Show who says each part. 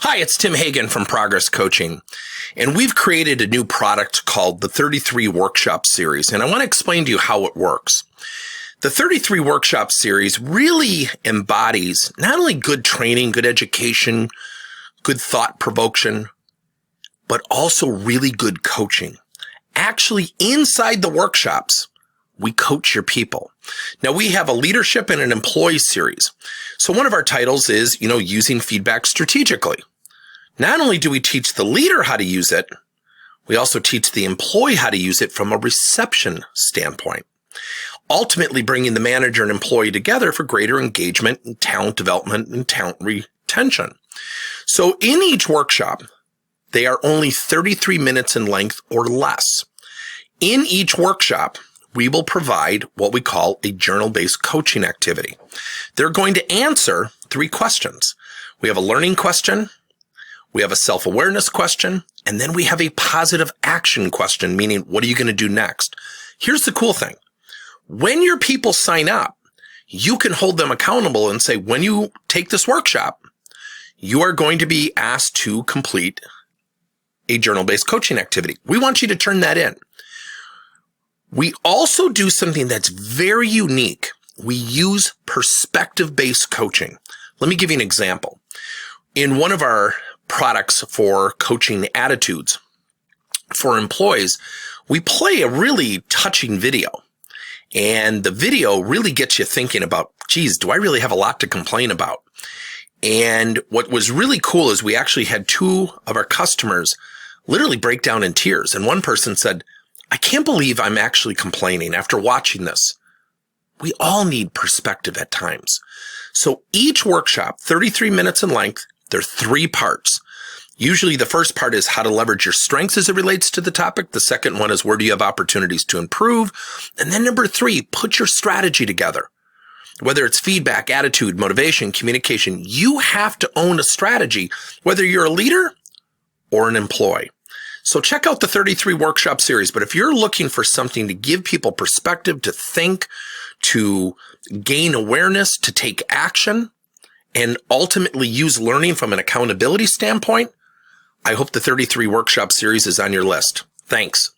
Speaker 1: Hi, it's Tim Hagen from Progress Coaching, and we've created a new product called the 33 Workshop Series, and I want to explain to you how it works. The 33 Workshop Series really embodies not only good training, good education, good thought provocation, but also really good coaching. Actually, inside the workshops, we coach your people. Now, we have a leadership and an employee series. So one of our titles is, using feedback strategically. Not only do we teach the leader how to use it, we also teach the employee how to use it from a reception standpoint, ultimately bringing the manager and employee together for greater engagement and talent development and talent retention. So in each workshop, they are only 33 minutes in length or less. In each workshop, we will provide what we call a journal-based coaching activity. They're going to answer 3 questions. We have a learning question, we have a self-awareness question, and then we have a positive action question, meaning what are you going to do next? Here's the cool thing. When your people sign up, you can hold them accountable and say, when you take this workshop, you are going to be asked to complete a journal-based coaching activity. We want you to turn that in. We also do something that's very unique. We use perspective-based coaching. Let me give you an example. In one of our products for coaching attitudes for employees, we play a really touching video. And the video really gets you thinking about, geez, do I really have a lot to complain about? And what was really cool is we actually had 2 of our customers literally break down in tears. And one person said, I can't believe I'm actually complaining after watching this. We all need perspective at times. So each workshop, 33 minutes in length, there are 3 parts. Usually the first part is how to leverage your strengths as it relates to the topic. The second one is where do you have opportunities to improve? And then number 3, put your strategy together. Whether it's feedback, attitude, motivation, communication, you have to own a strategy, whether you're a leader or an employee. So check out the 33 Workshop Series. But if you're looking for something to give people perspective, to think, to gain awareness, to take action, and ultimately use learning from an accountability standpoint, I hope the 33 Workshop Series is on your list. Thanks.